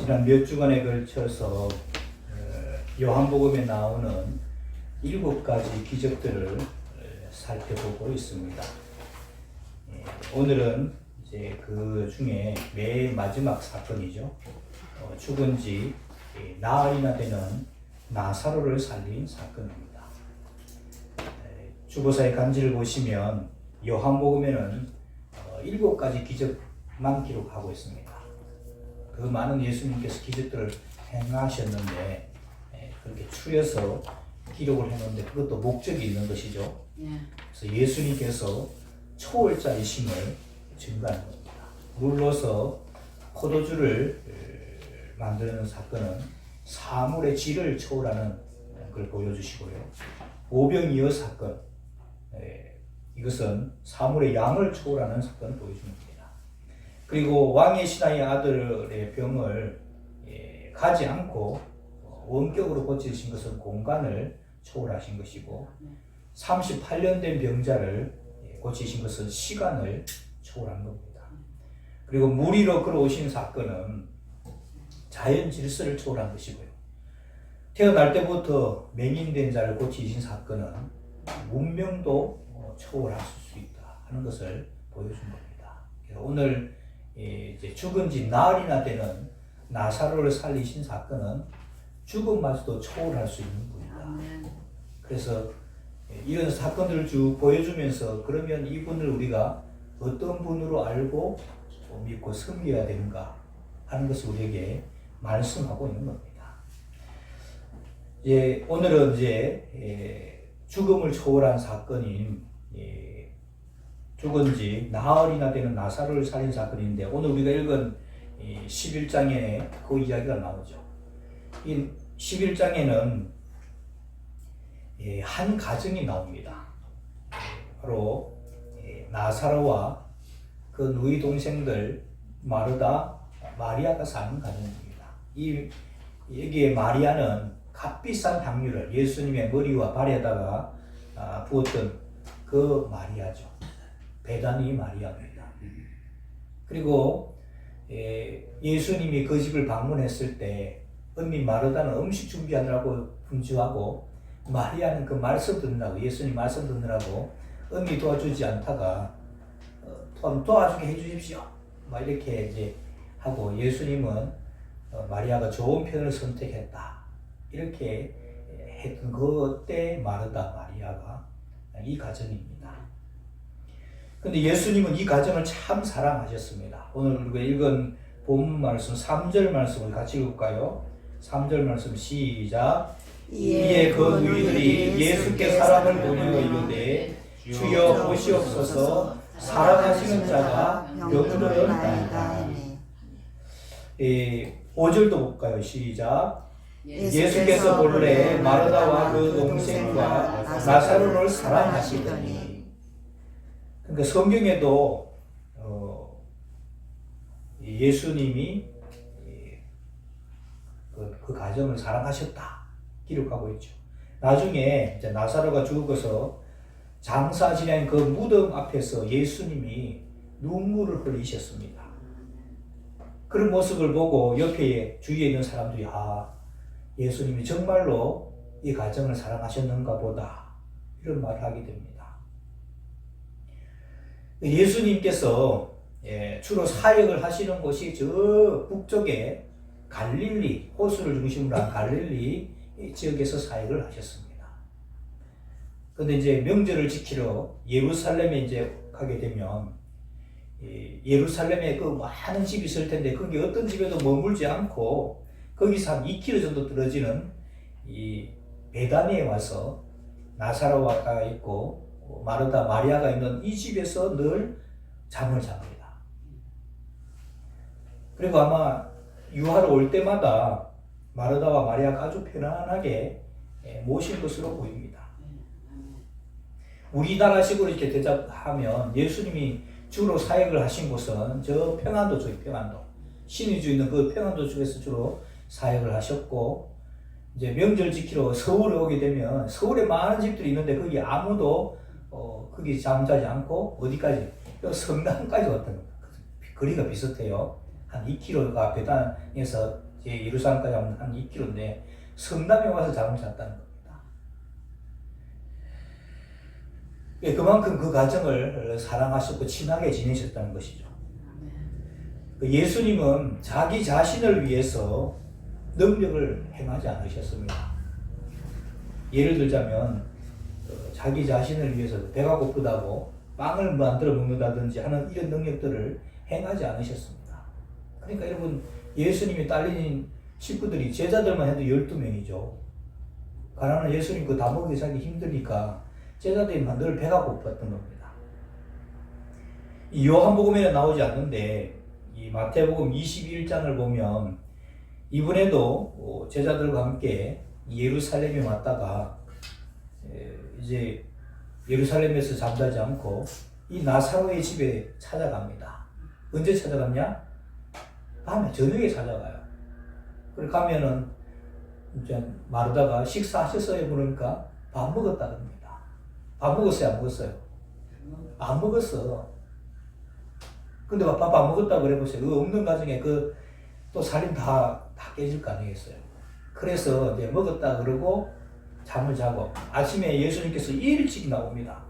지난 몇 주간에 걸쳐서 요한복음에 나오는 7가지 기적들을 살펴보고 있습니다. 오늘은 이제 그 중에 맨 마지막 사건이죠. 죽은 지 나흘이나 되는 나사로를 살린 사건입니다. 주보사의 간지를 보시면 요한복음에는 7가지 기적만 기록하고 있습니다. 그 많은 예수님께서 기적들을 행하셨는데 그렇게 추려서 기록을 해놓는데 그것도 목적이 있는 것이죠. 그래서 예수님께서 초월자이심을 증거하는 겁니다. 물로서 포도주를 만드는 사건은 사물의 질을 초월하는 걸 보여주시고요. 오병이어 사건, 이것은 사물의 양을 초월하는 사건을 보여줍니다. 그리고 왕의 신하의 아들의 병을 가지 않고 원격으로 고치신 것은 공간을 초월하신 것이고 38년 된 병자를 고치신 것은 시간을 초월한 겁니다. 그리고 물 위로 걸어오신 사건은 자연 질서를 초월한 것이고요. 태어날 때부터 맹인된 자를 고치신 사건은 문명도 초월할 수 있다 하는 것을 보여준 겁니다. 오늘 이제 죽은 지 나흘이나 되는 나사로를 살리신 사건은 죽음마저도 초월할 수 있는 분이다. 그래서 이런 사건들을 쭉 보여주면서 그러면 이분을 우리가 어떤 분으로 알고 믿고 섬겨야 되는가 하는 것을 우리에게 말씀하고 있는 겁니다. 오늘은 이제 죽음을 초월한 사건인 죽은 지 나흘이나 되는 나사로를 살린 사건인데 오늘 우리가 읽은 11장에 그 이야기가 나오죠. 이 11장에는 한 가정이 나옵니다. 바로 나사로와 그 누이 동생들 마르다, 마리아가 사는 가정입니다. 여기에 마리아는 값비싼 향유를 예수님의 머리와 발에다가 부었던 그 마리아죠. 베다니 마리아입니다. 그리고 예수님이 그 집을 방문했을 때 언니 마르다는 음식 준비하느라고 분주하고 마리아는 그 말씀 듣느라고 예수님 말씀 듣느라고 언니 도와주지 않다가 도와주게 해주십시오. 막 이렇게 이제 하고 예수님은 마리아가 좋은 편을 선택했다. 이렇게 했던 그때 마르다 마리아가 이 가정입니다. 근데 예수님은 이 가정을 참 사랑하셨습니다. 오늘 우리가 읽은 본문 말씀 3절 말씀을 같이 읽을까요? 3절 말씀 시작. 이에 그 누이들이 예수께 사람을 보내어 이르되 주여 보시옵소서 사랑하시는 자가 병들었나이다. 5절도 볼까요? 시작. 예수께서 본래 마르다와 그 동생과 나사로를 사랑하시더니. 그러니까 성경에도 예수님이 그 가정을 사랑하셨다 기록하고 있죠. 나중에 이제 나사로가 죽어서 장사 지낸 그 무덤 앞에서 예수님이 눈물을 흘리셨습니다. 그런 모습을 보고 옆에 주위에 있는 사람들이 예수님이 정말로 이 가정을 사랑하셨는가 보다 이런 말을 하게 됩니다. 예수님께서 주로 사역을 하시는 곳이 저 북쪽에 갈릴리, 호수를 중심으로 한 갈릴리 지역에서 사역을 하셨습니다. 그런데 이제 명절을 지키러 예루살렘에 이제 가게 되면 예루살렘에 그 많은 집이 있을 텐데 거기 어떤 집에도 머물지 않고 거기서 한 2km 정도 떨어지는 이 베다니에 와서 나사로가 있고 마르다, 마리아가 있는 이 집에서 늘 잠을 잡니다. 그리고 아마 유하로 올 때마다 마르다와 마리아가 아주 편안하게 모신 것으로 보입니다. 우리나라식으로 이렇게 대답하면 예수님이 주로 사역을 하신 곳은 저 평안도 쪽이 평안도 신의주 있는 그 평안도 쪽에서 주로 사역을 하셨고 이제 명절 지키러 서울에 오게 되면 서울에 많은 집들이 있는데 거기 아무도 거기 잠자지 않고 어디까지 성당까지 왔던 겁니다. 거리가 비슷해요. 한 2km가 베단에서 이제 예루살렘까지 하면 한 2km인데 성남에 와서 잠을 잤다는 겁니다. 그만큼 그 가정을 사랑하셨고 친하게 지내셨다는 것이죠. 예수님은 자기 자신을 위해서 능력을 행하지 않으셨습니다. 예를 들자면 자기 자신을 위해서 배가 고프다고 빵을 만들어 먹는다든지 하는 이런 능력들을 행하지 않으셨습니다. 그러니까 여러분, 예수님이 딸린 식구들이 제자들만 해도 12명이죠. 가난한 예수님 그 다 먹기 자기 힘드니까 제자들만 늘 배가 고팠던 겁니다. 이 요한복음에는 나오지 않는데 이 마태복음 21장을 보면 이번에도 제자들과 함께 예루살렘에 왔다가 이제 예루살렘에서 잠자지 않고 이 나사로의 집에 찾아갑니다. 언제 찾아갔냐? 밤에 저녁에 찾아가요. 그래 가면은 이제 마르다가 식사하셨어요? 그러니까 밥 먹었다 그럽니다. 밥 먹었어요? 안 먹었어요? 안 먹었어. 근데 밥 안 먹었다 그래 보세요. 그 없는 가정에 그 또 살림 다 깨질 거 아니겠어요? 그래서 이제 먹었다 그러고 잠을 자고 아침에 예수님께서 일찍 나옵니다.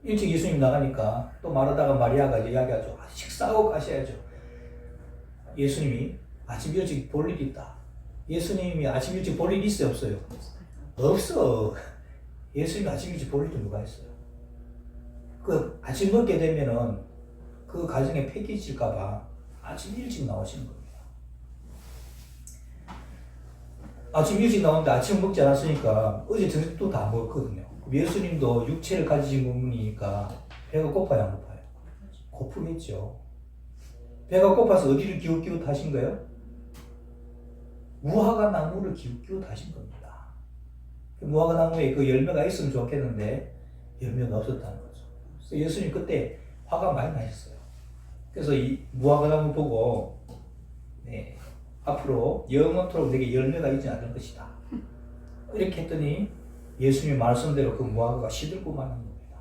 일찍 예수님 나가니까 또 마르다가 마리아가 이야기하죠. 식사하고 가셔야죠. 예수님이 아침 일찍 볼 일이 있다. 예수님이 아침 일찍 볼 일이 있어요? 없어요? 없어. 예수님이 아침 일찍 볼 일이 누가 있어요? 그 아침 먹게 되면은 그 가정에 폐기 칠까봐 아침 일찍 나오시는 겁니다. 아침 일찍 나오는데 아침 먹지 않았으니까 어제 저녁도 다 먹었거든요. 예수님도 육체를 가지신 분이니까 배가 고파요, 안 고파요? 고프겠죠. 배가 고파서 어디를 기웃기웃 하신 거예요? 무화과 나무를 기웃기웃 하신 겁니다. 무화과 나무에 그 열매가 있으면 좋겠는데 열매가 없었다는 거죠. 그래서 예수님 그때 화가 많이 나셨어요. 그래서 이 무화과 나무 보고 앞으로 영원토록 내게 열매가 있지 않을 것이다. 이렇게 했더니 예수님의 말씀대로 그 무화과가 시들고 마는 겁니다.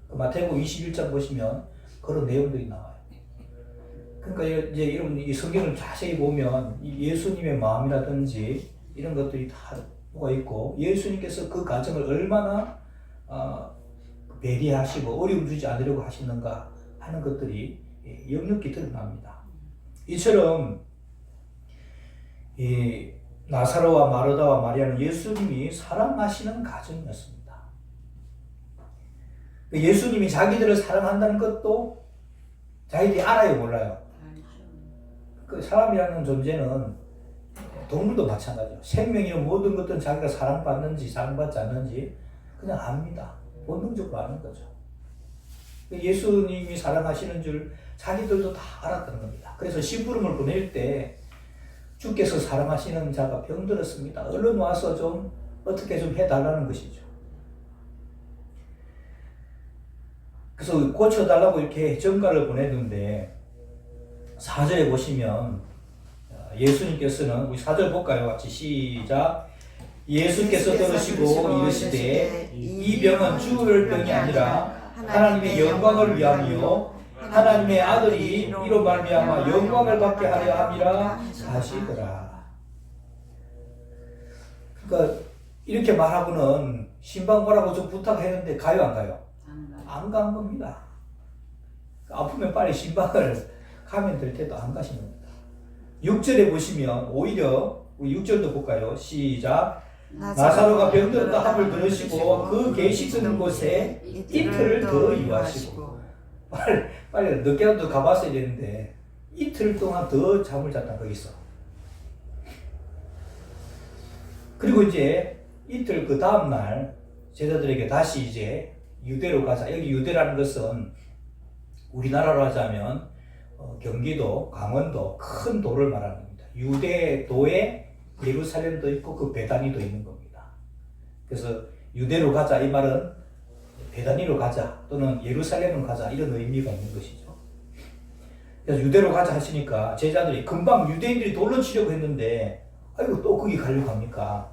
그 마태복음 21장 보시면 그런 내용들이 나와요. 그러니까 이제 여러분 이 성경을 자세히 보면 이 예수님의 마음이라든지 이런 것들이 다 뭐가 있고 예수님께서 그 가정을 얼마나 배려하시고 어려움 주지 않으려고 하시는가 하는 것들이 역력히 드러납니다. 이처럼 이 나사로와 마르다와 마리아는 예수님이 사랑하시는 가정이었습니다. 예수님이 자기들을 사랑한다는 것도 자기들이 알아요, 몰라요? 그 사람이라는 존재는 동물도 마찬가지예요. 생명이나 모든 것들은 자기가 사랑받는지 사랑받지 않는지 그냥 압니다. 본능적으로 아는 거죠. 예수님이 사랑하시는 줄 자기들도 다 알았던 겁니다. 그래서 심부름을 보낼 때 주께서 사랑하시는 자가 병들었습니다. 얼른 와서 좀 어떻게 좀 해달라는 것이죠. 그래서 고쳐달라고 이렇게 전가를 보냈는데 4절에 보시면 예수님께서는 우리 4절 볼까요? 같이 시작. 예수께서 들으시고 이르시되 이 병은 죽을 병이 아니라 하나님의 영광을 위함이요 하나님의 아들이 이로 말미암아 영광을 받게 하려 함이라 하시더라. 그러니까 이렇게 말하고는 신방 오라고 좀 부탁했는데 가요 안 가요? 안 간 겁니다. 아프면 빨리 신방을 가면 될 때도 안 가신 겁니다. 6절에 보시면 오히려 우리 6절도 볼까요? 시작. 나사로가 병들었다 함을 들으시고 그 계시던 곳에 이틀을 더 유하시고 빨리 늦게라도 가봤어야 되는데 이틀 동안 더 잠을 잤다 거기서. 그리고 이제 이틀 그 다음날 제자들에게 다시 이제 유대로 가자. 여기 유대라는 것은 우리나라로 하자면 경기도, 강원도 큰 도를 말하는 겁니다. 유대도에 예루살렘도 있고 그 베다니도 있는 겁니다. 그래서 유대로 가자 이 말은 베다니로 가자 또는 예루살렘으로 가자 이런 의미가 있는 것이죠. 그래서 유대로 가자 하시니까 제자들이 금방 유대인들이 돌로 치려고 했는데 아이고 또 거기 가려고 합니까?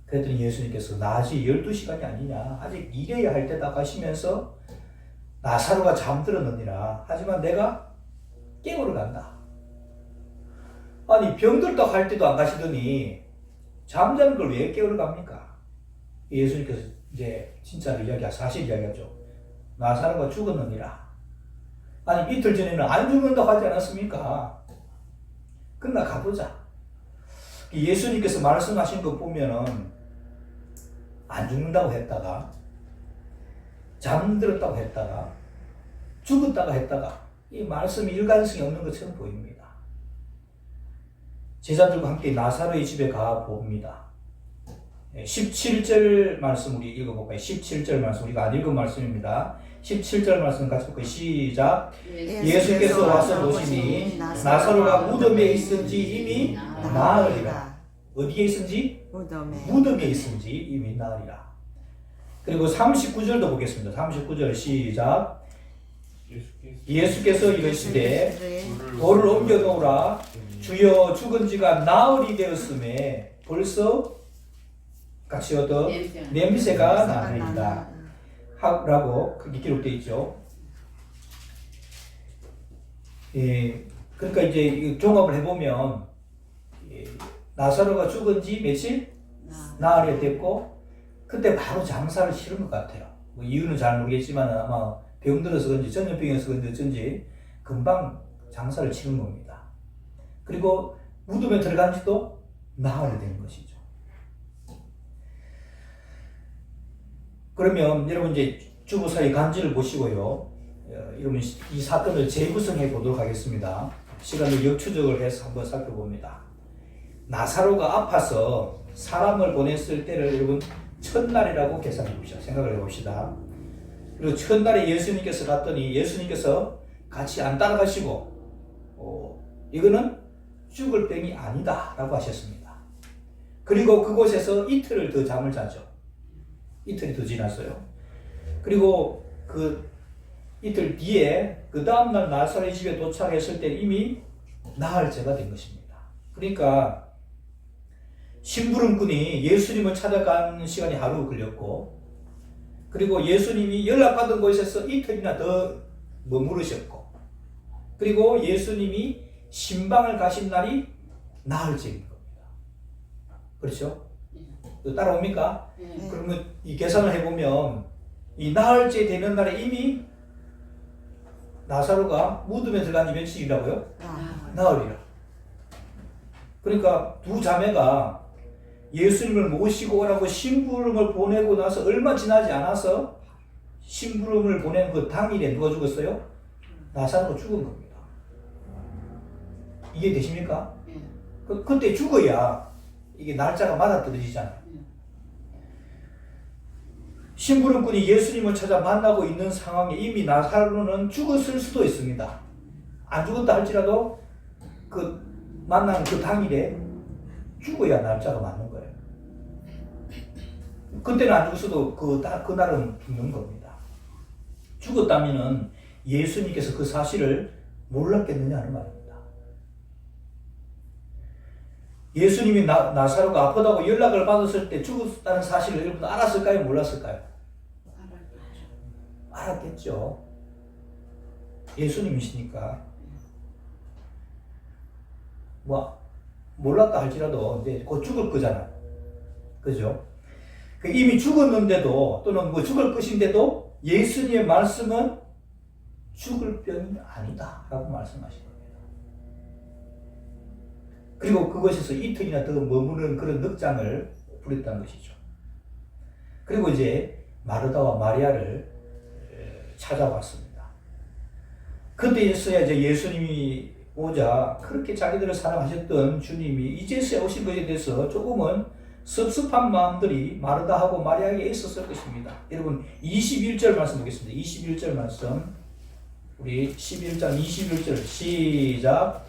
그랬더니 예수님께서 낮이 12시간이 아니냐 아직 일해야 할 때다 가시면서 나사로가 잠들었느니라 하지만 내가 깨우러 간다. 아니 병들었다고 할 때도 안 가시더니 잠자는 걸 왜 깨우러 갑니까? 예수님께서 이제 진짜 사실 이야기하죠. 나사로가 죽었느니라. 아니 이틀 전에는 안 죽는다고 하지 않았습니까? 그러나 가보자. 예수님께서 말씀하신 거 보면은 안 죽는다고 했다가 잠들었다고 했다가 죽었다가 했다가 이 말씀이 일관성이 없는 것처럼 보입니다. 제자들과 함께 나사로의 집에 가 봅니다. 17절 말씀 우리 읽어볼까요? 17절 말씀 우리가 안 읽은 말씀입니다. 17절 말씀 같이 볼까요? 시작. 예수께서 와서 보시니 나사로가 무덤에 있은지 이미 나으리라. 어디에 있은지? 무덤에 있은지 이미 나으리라. 그리고 39절도 보겠습니다. 39절 시작. 예수께서 이르시되 돌을 옮겨 놓으라. 주여 죽은 지가 나흘이 되었음에 벌써 같이 어떤 냄새가 나느니라 라고 그렇게 기록되어 있죠. 예, 그러니까 이제 종합을 해보면 나사로가 죽은 지 며칠? 나흘이 됐고 그때 바로 장사를 치른 것 같아요. 뭐 이유는 잘 모르겠지만 아마 병들어서 그런지 전염병이어서 그런지 어쩐지 금방 장사를 치른 겁니다. 그리고 무덤에 들어간 지도 나흘이 된 것이죠. 그러면 여러분 이제 주보사의 간지를 보시고요. 여러분 이 사건을 재구성해 보도록 하겠습니다. 시간을 역추적을 해서 한번 살펴봅니다. 나사로가 아파서 사람을 보냈을 때를 여러분 첫날이라고 계산해 봅시다. 생각을 해봅시다. 그리고 첫날에 예수님께서 갔더니 예수님께서 같이 안 따라가시고 이거는 죽을 병이 아니다 라고 하셨습니다. 그리고 그곳에서 이틀을 더 잠을 자죠. 이틀이 더 지났어요. 그리고 그 이틀 뒤에 그 다음날 나사로의 집에 도착했을 때 이미 나흘째가 된 것입니다. 그러니까 심부름꾼이 예수님을 찾아간 시간이 하루 걸렸고 그리고 예수님이 연락받은 곳에서 이틀이나 더 머무르셨고 그리고 예수님이 신방을 가신 날이 나흘째인 겁니다. 그렇죠? 따라옵니까? 그러면 이 계산을 해보면 이 나흘째 되는 날에 이미 나사로가 무덤에 들어간 지 며칠이라고요? 나흘이라. 그러니까 두 자매가 예수님을 모시고 오라고 심부름을 보내고 나서 얼마 지나지 않아서 심부름을 보낸 그 당일에 누가 죽었어요? 나사로가 죽은 겁니다. 이해되십니까? 그때 죽어야 이게 날짜가 맞아떨어지잖아요. 심부름꾼이 예수님을 찾아 만나고 있는 상황에 이미 나사로는 죽었을 수도 있습니다. 안 죽었다 할지라도 그 만나는 그 당일에 죽어야 날짜가 맞는 거예요. 그때는 안 죽었어도 그날은 죽는 겁니다. 죽었다면은 예수님께서 그 사실을 몰랐겠느냐 하는 말입니다. 예수님이 나사로가 아프다고 연락을 받았을 때 죽었다는 사실을 여러분 알았을까요? 몰랐을까요? 알았겠죠. 예수님이시니까. 뭐 몰랐다 할지라도 이제 곧 죽을 거잖아요. 그죠? 이미 죽었는데도 또는 뭐 죽을 것인데도 예수님의 말씀은 죽을 병이 아니다 라고 말씀하신 겁니다. 그리고 그것에서 이틀이나 더 머무는 그런 늑장을 부렸다는 것이죠. 그리고 이제 마르다와 마리아를 찾아왔습니다. 그때서야 이제 예수님이 오자 그렇게 자기들을 사랑하셨던 주님이 이제서야 오신 것에 대해서 조금은 섭섭한 마음들이 마르다하고 마리아에게 있었을 것입니다. 여러분 21절 말씀 보겠습니다. 21절 말씀 우리 11장 21절 시작.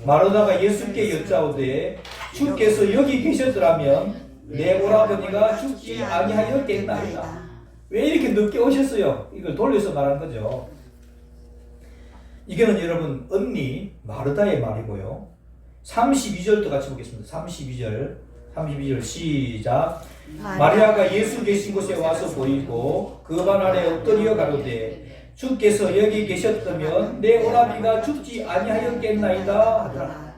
마르다가 예수께 여짜오되 주께서 여기 계셨더라면 내 오라버니가 죽지 아니하였겠나이다. 왜 이렇게 늦게 오셨어요? 이걸 돌려서 말한 거죠. 이거는 여러분 언니 마르다의 말이고요. 32절도 같이 보겠습니다. 32절 시작. 마리아가 예수 계신 곳에 와서 보이고 그 방 안에 엎드려 가로되 주께서 여기 계셨다면 내 오라비가 죽지 아니하였겠나이다 하더라.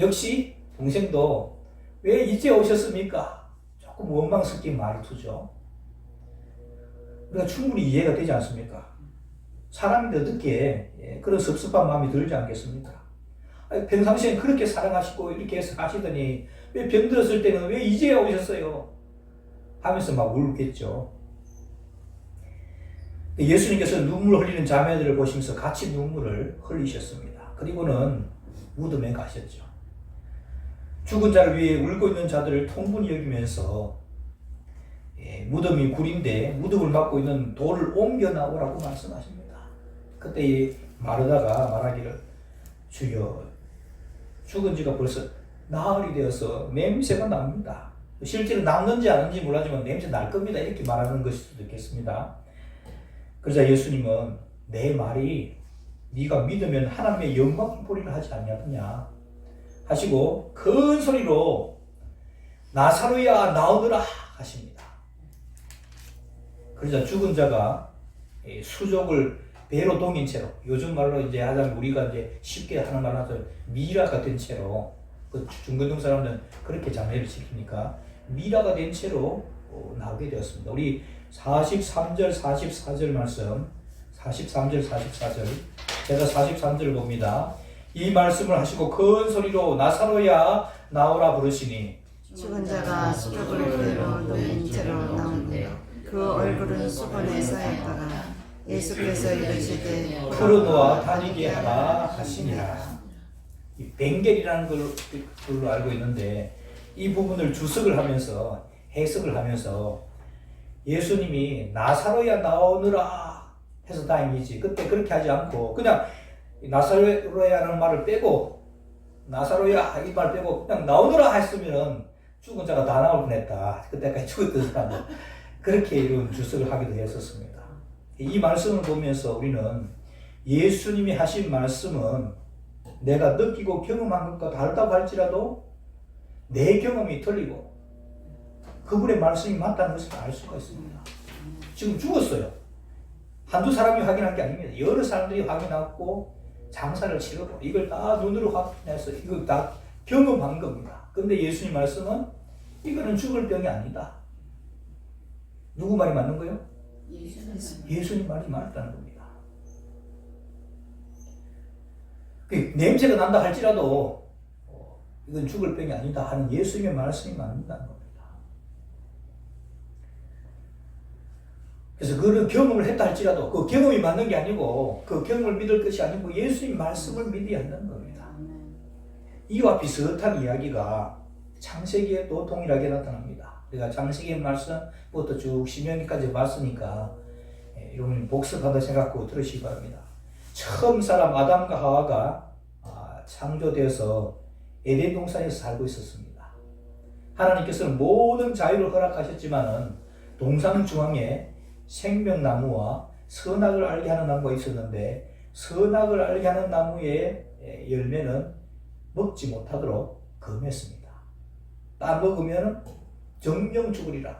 역시 동생도 왜 이제 오셨습니까? 조금 원망 섞인 말투죠. 그러니까 충분히 이해가 되지 않습니까? 사람이 어떻게 그런 섭섭한 마음이 들지 않겠습니까? 아니, 평상시엔 그렇게 사랑하시고 이렇게 해서 하시더니 왜 병들었을 때는 왜 이제야 오셨어요? 하면서 막 울겠죠. 예수님께서 눈물 흘리는 자매들을 보시면서 같이 눈물을 흘리셨습니다. 그리고는 무덤에 가셨죠. 죽은 자를 위해 울고 있는 자들을 통분히 여기면서 무덤이 굴인데 무덤을 막고 있는 돌을 옮겨 나오라고 말씀하십니다. 그때 이 마르다가 말하기를 주여 죽은 지가 벌써 나흘이 되어서 냄새가 납니다. 실제로 났는지 아닌지 몰라지만 냄새 날 겁니다. 이렇게 말하는 것일 수도 있겠습니다. 그러자 예수님은 내 말이 네가 믿으면 하나님의 영광 보리라 하지 않냐느냐 하시고 큰 소리로 나사로야 나오너라 하십니다. 그러자 죽은 자가 수족을 배로 동인 채로, 요즘 말로 이제 하자면 우리가 이제 쉽게 하는 말 하자면 미라가 된 채로, 그 중근동 사람들은 그렇게 장례를 시키니까 미라가 된 채로 나오게 되었습니다. 우리 43절 44절 말씀, 43절 44절, 제가 43절을 봅니다. 이 말씀을 하시고 큰 소리로 나사로야 나오라 부르시니 죽은 자가 수족을 배로 동인 채로 나오는데 그 얼굴은 수건에 쌓였다가 예수께서 이르시되 풀어놓아 다니게 하라 하시니라. 이 벵겔이라는 걸로 알고 있는데 이 부분을 주석을 하면서 해석을 하면서 예수님이 나사로야 나오느라 해서 다행이지, 그때 그렇게 하지 않고 그냥 나사로야라는 말을 빼고 나사로야 이 말 빼고 그냥 나오느라 했으면 죽은 자가 다 나올 뻔했다. 그때까지 죽었던 사람은 그렇게 이런 주석을 하기도 했었습니다. 이 말씀을 보면서 우리는 예수님이 하신 말씀은 내가 느끼고 경험한 것과 다르다고 할지라도 내 경험이 틀리고 그분의 말씀이 맞다는 것을 알 수가 있습니다. 지금 죽었어요. 한두 사람이 확인한 게 아닙니다. 여러 사람들이 확인하고 장사를 치르고 이걸 다 눈으로 확인해서 이걸 다 경험한 겁니다. 근데 예수님 말씀은 이거는 죽을 병이 아니다. 누구 말이 맞는 거예요? 예수님 말이 맞다는 겁니다. 냄새가 난다 할지라도 이건 죽을 병이 아니다 하는 예수님의 말씀이 맞는다는 겁니다. 그래서 그런 경험을 했다 할지라도 그 경험이 맞는 게 아니고 그 경험을 믿을 것이 아니고 예수님 말씀을 믿어야 한다는 겁니다. 이와 비슷한 이야기가 창세기에 또 동일하게 나타납니다. 우리가 창세기 말씀부터 쭉 신명기까지 봤으니까 여러분 복습하다 생각하고 들으시기 바랍니다. 처음 사람 아담과 하와가 창조되어서 에덴 동산에서 살고 있었습니다. 하나님께서는 모든 자유를 허락하셨지만은 동산 중앙에 생명나무와 선악을 알게 하는 나무가 있었는데 선악을 알게 하는 나무의 열매는 먹지 못하도록 금했습니다. 따 먹으면 정령 죽으리라.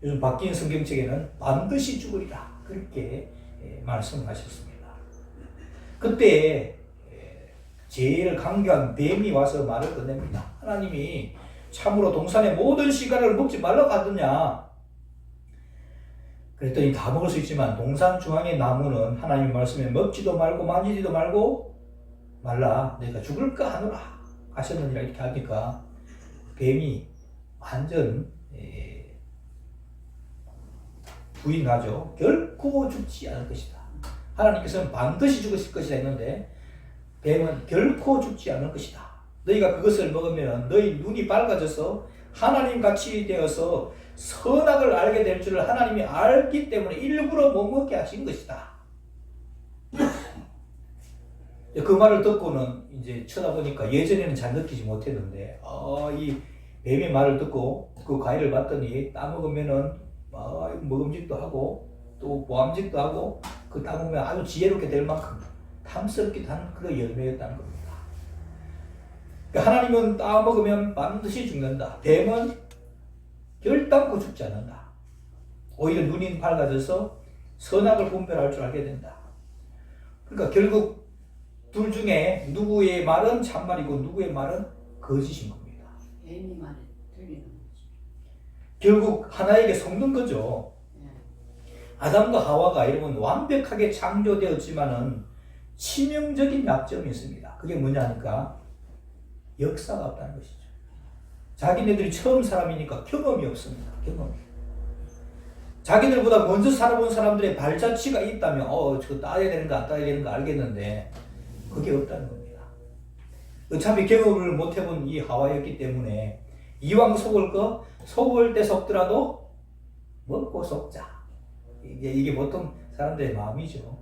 요즘 바뀐 성경책에는 반드시 죽으리라. 그렇게 말씀하셨습니다. 그때 제일 강경한 뱀이 와서 말을 꺼냅니다. 하나님이 참으로 동산의 모든 씨가를 먹지 말라고 하더냐. 그랬더니 다 먹을 수 있지만 동산 중앙의 나무는 하나님 말씀에 먹지도 말고 만지지도 말고 말라. 내가 죽을까 하노라 하셨느니라. 이렇게 하니까 뱀이 완전 부인하죠. 결코 죽지 않을 것이다. 하나님께서는 반드시 죽으실 것이다 했는데 뱀은 결코 죽지 않을 것이다. 너희가 그것을 먹으면 너희 눈이 밝아져서 하나님같이 되어서 선악을 알게 될 줄을 하나님이 알기 때문에 일부러 못 먹게 하신 것이다. 그 말을 듣고는 이제 쳐다보니까 예전에는 잘 느끼지 못했는데 이 뱀의 말을 듣고 그 과일을 봤더니 따먹으면은 먹음직도 하고 또 보암직도 하고 그 따먹으면 아주 지혜롭게 될 만큼 탐스럽게 단 그런 열매였다는 겁니다. 하나님은 따먹으면 반드시 죽는다. 뱀은 결단코 죽지 않는다. 오히려 눈이 밝아져서 선악을 분별할 줄 알게 된다. 그러니까 결국 둘 중에 누구의 말은 참말이고 누구의 말은 거짓인 겁니다. 뱀이 말이 들리는 거지. 결국 하나에게 속는 거죠. 예. 아담과 하와가 여러분 완벽하게 창조되었지만은 치명적인 약점이 있습니다. 그게 뭐냐니까 역사가 없다는 것이죠. 자기네들이 처음 사람이니까 경험이 없습니다. 경험이. 자기들보다 먼저 살아본 사람들의 발자취가 있다면 저거 따야 되는가 안 따야 되는가 알겠는데 그게 없다는 겁니다. 어차피 경험을 못 해본 이 하와였기 때문에 이왕 속을 때 속더라도 먹고 속자. 이게 보통 사람들의 마음이죠.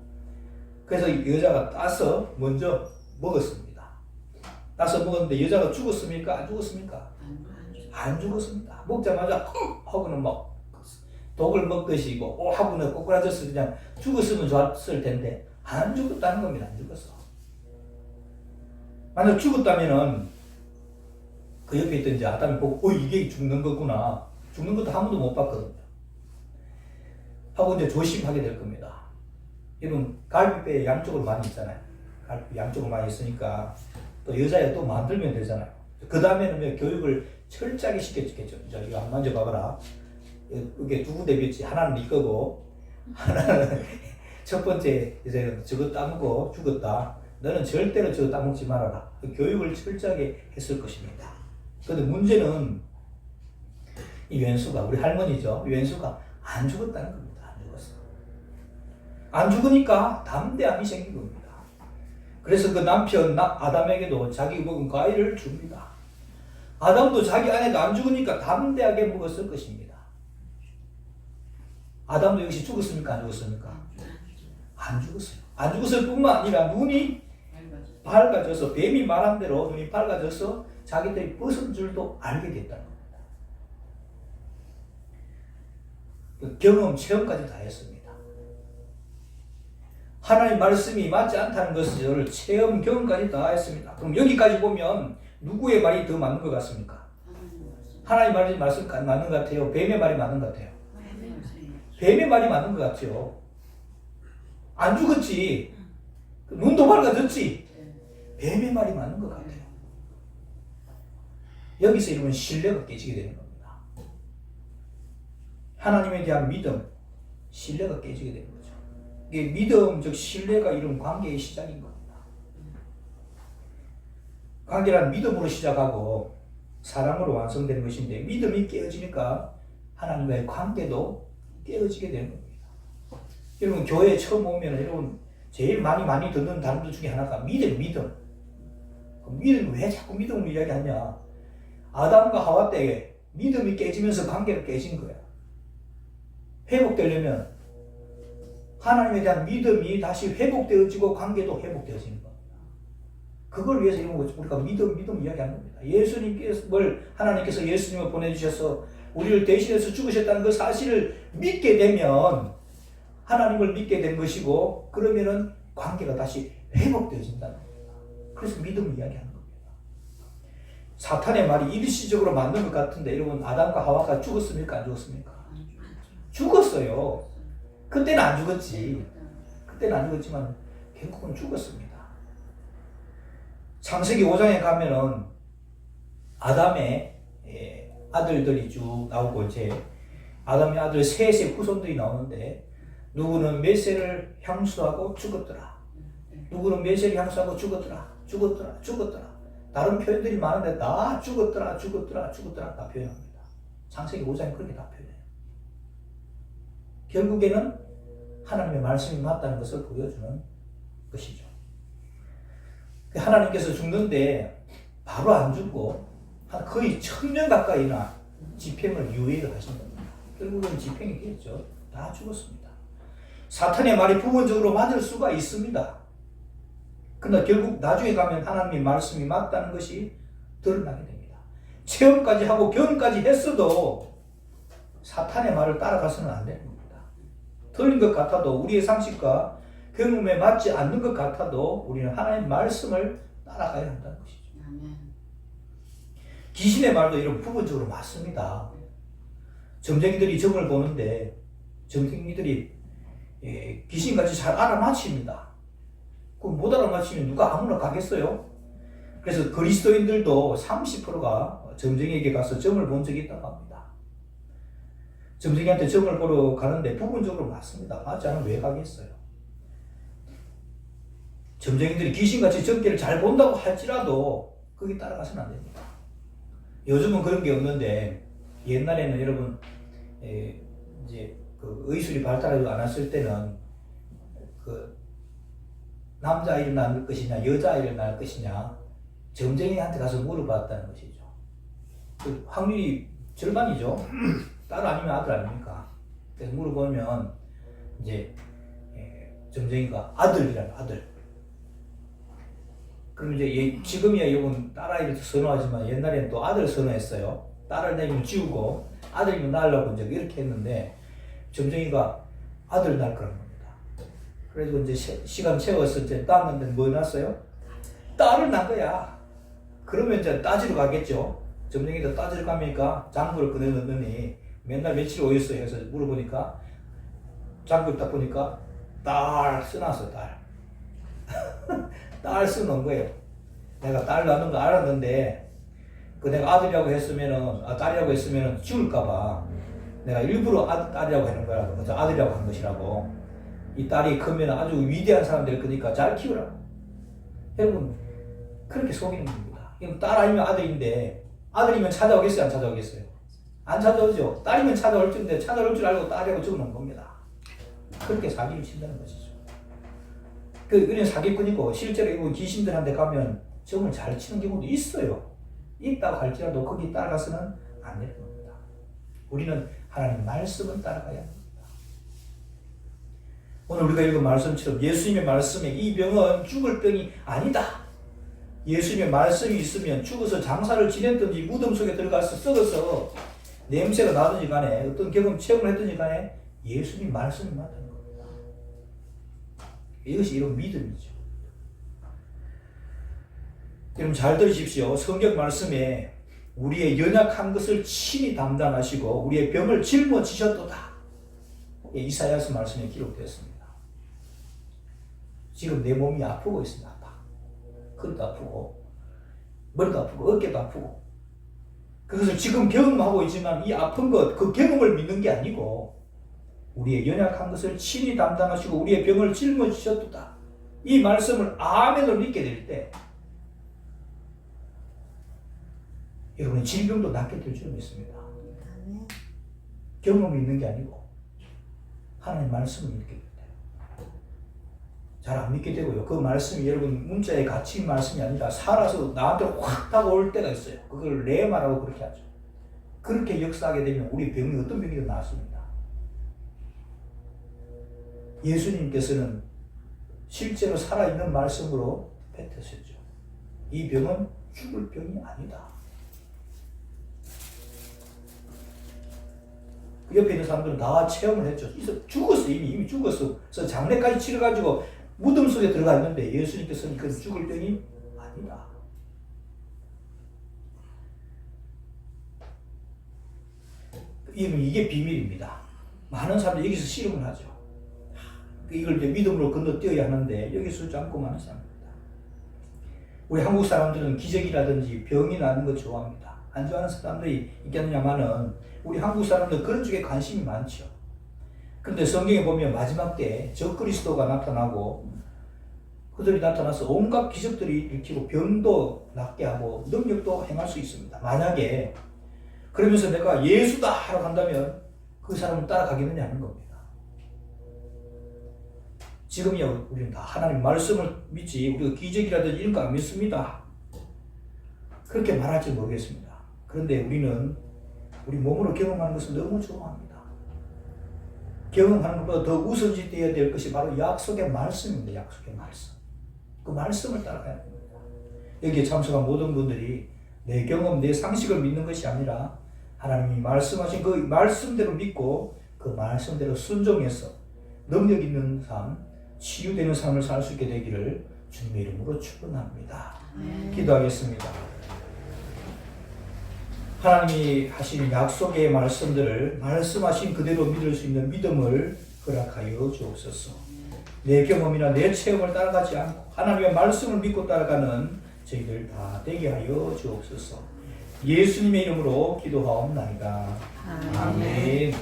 그래서 여자가 따서 먼저 먹었습니다. 따서 먹었는데 여자가 죽었습니까? 안 죽었습니까? 안 죽었습니다. 먹자마자 하고는 막 독을 먹듯이 하고는 꼬꾸라져서 그냥 죽었으면 좋았을 텐데 안 죽었다는 겁니다. 안 죽었어. 만약 죽었다면은 그 옆에 있던 이제 아담이 보고 이게 죽는 거구나. 죽는 것도 한 번도 못 봤거든요. 하고 이제 조심하게 될 겁니다. 여러분 갈비뼈 양쪽으로 많이 있잖아요. 갈비뼈 양쪽으로 많이 있으니까 또 여자애 또 만들면 되잖아요. 그 다음에는 교육을 철저하게 시켜주겠죠. 이거 안 만져봐봐라. 이게 두 군데 뷰지. 하나는 네 거고 하나는 첫 번째 이제 저거 따먹고 죽었다. 너는 절대로 저거 따먹지 말아라. 교육을 철저하게 했을 것입니다. 그런데 문제는 이 왼수가 우리 할머니죠. 왼수가 안 죽었다는 겁니다. 안 죽었어. 안 죽으니까 담대함이 생긴 겁니다. 그래서 그 남편 아담에게도 자기 먹은 과일을 줍니다. 아담도 자기 아내가 안 죽으니까 담대하게 먹었을 것입니다. 아담도 역시 죽었습니까? 안 죽었습니까? 안 죽었어요. 안 죽었을 뿐만 아니라 눈이 밝아져서 뱀이 말한 대로 눈이 밝아져서 자기들이 벗은 줄도 알게 됐다는 겁니다. 그 경험, 체험까지 다 했습니다. 하나님의 말씀이 맞지 않다는 것을 체험, 경험까지 다 했습니다. 그럼 여기까지 보면 누구의 말이 더 맞는 것 같습니까? 하나님의 말씀 맞는 것 같아요? 뱀의 말이 맞는 것 같아요? 뱀의 말이 맞는 것 같죠? 안 죽었지. 눈도 밝아졌지. 뱀의 말이 맞는 것 같아요. 여기서 이러면 신뢰가 깨지게 되는 겁니다. 하나님에 대한 믿음, 신뢰가 깨지게 되는 거죠. 이게 믿음, 즉 신뢰가 이런 관계의 시작인 겁니다. 관계란 믿음으로 시작하고 사랑으로 완성되는 것인데 믿음이 깨어지니까 하나님과의 관계도 깨어지게 되는 겁니다. 여러분 교회에 처음 오면 여러분 제일 많이 듣는 단어들 중에 하나가 믿음. 믿음 왜 자꾸 믿음을 이야기하냐? 아담과 하와 때에 믿음이 깨지면서 관계가 깨진 거야. 회복되려면 하나님에 대한 믿음이 다시 회복되어지고 관계도 회복되어지는 겁니다. 그걸 위해서 이런 거죠. 우리가 믿음 이야기하는 겁니다. 하나님께서 예수님을 보내주셔서 우리를 대신해서 죽으셨다는 그 사실을 믿게 되면 하나님을 믿게 된 것이고 그러면은 관계가 다시 회복되어진다는 겁니다. 그래서 믿음을 이야기하는 겁니다. 사탄의 말이 일시적으로 맞는 것 같은데 여러분 아담과 하와가 죽었습니까? 안 죽었습니까? 죽었어요. 그때는 안 죽었지. 그때는 안 죽었지만 결국은 죽었습니다. 창세기 5장에 가면은 아담의 아들들이 쭉 나오고 이제 아담의 아들 셋의 후손들이 나오는데 누구는 메세를 향수하고 죽었더라. 누구는 메세를 향수하고 죽었더라. 다른 표현들이 많은데 다 죽었더라 다 표현합니다. 창세기 5장에 그렇게 다 표현해요. 결국에는 하나님의 말씀이 맞다는 것을 보여주는 것이죠. 하나님께서 죽는데 바로 안 죽고 거의 1000년 가까이나 집행을 유예를 하신 겁니다. 결국은 집행이 됐죠. 다 죽었습니다. 사탄의 말이 부분적으로 맞을 수가 있습니다. 그러나 결국 나중에 가면 하나님의 말씀이 맞다는 것이 드러나게 됩니다. 체험까지 하고 경험까지 했어도 사탄의 말을 따라가서는 안 되는 겁니다. 틀린 것 같아도 우리의 상식과 경험에 맞지 않는 것 같아도 우리는 하나님의 말씀을 따라가야 한다는 것이죠. 귀신의 말도 이런 부분적으로 맞습니다. 점쟁이들이 점을 보는데 점쟁이들이 귀신같이 잘 알아맞힙니다. 그 못 알아맞히면 누가 아무나 가겠어요? 그래서 그리스도인들도 30%가 점쟁이에게 가서 점을 본 적이 있다고 합니다. 점쟁이한테 점을 보러 가는데 부분적으로 맞습니다. 맞지 않으면 왜 가겠어요? 점쟁이들이 귀신같이 점괘를 잘 본다고 할지라도 거기 따라가서는 안 됩니다. 요즘은 그런 게 없는데 옛날에는 여러분 이제 그 의술이 발달하지 않았을 때는 그 남자아이를 낳을 것이냐 여자아이를 낳을 것이냐 점쟁이한테 가서 물어봤다는 것이죠. 그 확률이 절반이죠. 딸 아니면 아들 아닙니까? 그래서 물어보면 이제 점쟁이가 아들이라는 아들. 그럼 이제 지금이야 이건 딸아이를 선호하지만 옛날에는 또 아들을 선호했어요. 딸을 낳으면 지우고 아들이면 낳으려고 이제 이렇게 했는데 점쟁이가 아들을 낳을 거란 겁니다. 그래서 이제 시간 채워서 이제 낳았는데 뭐 낳았어요? 딸을 낳은 거야. 그러면 이제 따지러 가겠죠. 점쟁이도 따지러 가니까 장부를 꺼내놓더니 맨날 며칠 오였어요 해서 물어보니까 장부를 딱 보니까 딸 써놨어 딸. 딸 써놓은 거예요. 내가 딸 낳는 거 알았는데 그 내가 아들이라고 했으면은 딸이라고 했으면은 죽을까봐 내가 일부러 딸이라고 하는 거라고 그래서 아들이라고 한 것이라고. 이 딸이 크면 아주 위대한 사람 될 거니까 잘 키우라. 여러분 그렇게 속이는 겁니다. 그럼 딸 아니면 아들인데 아들이면 찾아오겠어요 안 찾아오겠어요? 안 찾아오죠. 딸이면 찾아올 텐데 찾아올 줄 알고 딸이라고 적어놓은 겁니다. 그렇게 사기를 친다는 것이죠. 그런 사기꾼이고 실제로 이분 귀신들한테 가면 점을 잘 치는 경우도 있어요. 있다고 할지라도 거기 따라가서는 안 되는 겁니다. 우리는 하나님 말씀을 따라가야 합니다. 오늘 우리가 읽은 말씀처럼 예수님의 말씀에 이 병은 죽을 병이 아니다. 예수님의 말씀이 있으면 죽어서 장사를 지냈든지 무덤 속에 들어가서 썩어서 냄새가 나든지 간에 어떤 경험 체험을 했든지 간에 예수님 말씀이 맞다는 겁니다. 이것이 이런 믿음이죠. 여러분 잘 들으십시오. 성경 말씀에 우리의 연약한 것을 친히 담당하시고 우리의 병을 짊어지셨도다. 이사야서 말씀에 기록되었습니다. 지금 내 몸이 아프고 있습니다. 아파. 허리도 아프고 머리도 아프고 어깨도 아프고 그것을 지금 경험하고 있지만 이 아픈 것, 그 경험을 믿는 게 아니고 우리의 연약한 것을 친히 담당하시고 우리의 병을 짊어지셨도다. 이 말씀을 아멘으로 믿게 될 때 여러분의 질병도 낫게 될 줄 믿습니다. 경험이 있는 게 아니고 하나님의 말씀을 믿게 됩니다. 잘 안 믿게 되고요. 그 말씀이 여러분 문자에 갇힌 말씀이 아니라 살아서 나한테 확 다가올 때가 있어요. 그걸 레마라고 그렇게 하죠. 그렇게 역사하게 되면 우리 병이 어떤 병이든 낫습니다. 예수님께서는 실제로 살아있는 말씀으로 뱉으셨죠. 이 병은 죽을 병이 아니다. 그 옆에 있는 사람들은 다 체험을 했죠. 죽었어. 이미 죽었어. 그래서 장례까지 치러가지고 무덤 속에 들어가 있는데 예수님께서는 그 죽을 병이 아니다. 이게 비밀입니다. 많은 사람들이 여기서 실험을 하죠. 이걸 이제 믿음으로 건너뛰어야 하는데 여기서 지 않고 많은 사람입니다. 우리 한국 사람들은 기적이라든지 병이 나는 거 좋아합니다. 안 좋아하는 사람들이 있겠느냐마는 우리 한국 사람들 그런 쪽에 관심이 많죠. 그런데 성경에 보면 마지막 때 적그리스도가 나타나고 그들이 나타나서 온갖 기적들이 일으키고 병도 낫게 하고 능력도 행할 수 있습니다. 만약에 그러면서 내가 예수다 하러 간다면 그 사람을 따라가겠느냐 하는 겁니다. 지금이야 우리는 다 하나님 말씀을 믿지 우리가 기적이라든지 이런 거 안 믿습니다. 그렇게 말할지 모르겠습니다. 그런데 우리는 우리 몸으로 경험하는 것을 너무 좋아합니다. 경험하는 것보다 더 우선시되어야 될 것이 바로 약속의 말씀입니다. 약속의 말씀. 그 말씀을 따라가야 됩니다. 여기에 참석한 모든 분들이 내 경험, 내 상식을 믿는 것이 아니라 하나님이 말씀하신 그 말씀대로 믿고 그 말씀대로 순종해서 능력 있는 삶, 치유되는 삶을 살 수 있게 되기를 주님의 이름으로 축원합니다. 기도하겠습니다. 하나님이 하신 약속의 말씀들을 말씀하신 그대로 믿을 수 있는 믿음을 허락하여 주옵소서. 내 경험이나 내 체험을 따라가지 않고 하나님의 말씀을 믿고 따라가는 저희들 다 되게 하여 주옵소서. 예수님의 이름으로 기도하옵나이다. 아멘. 아멘.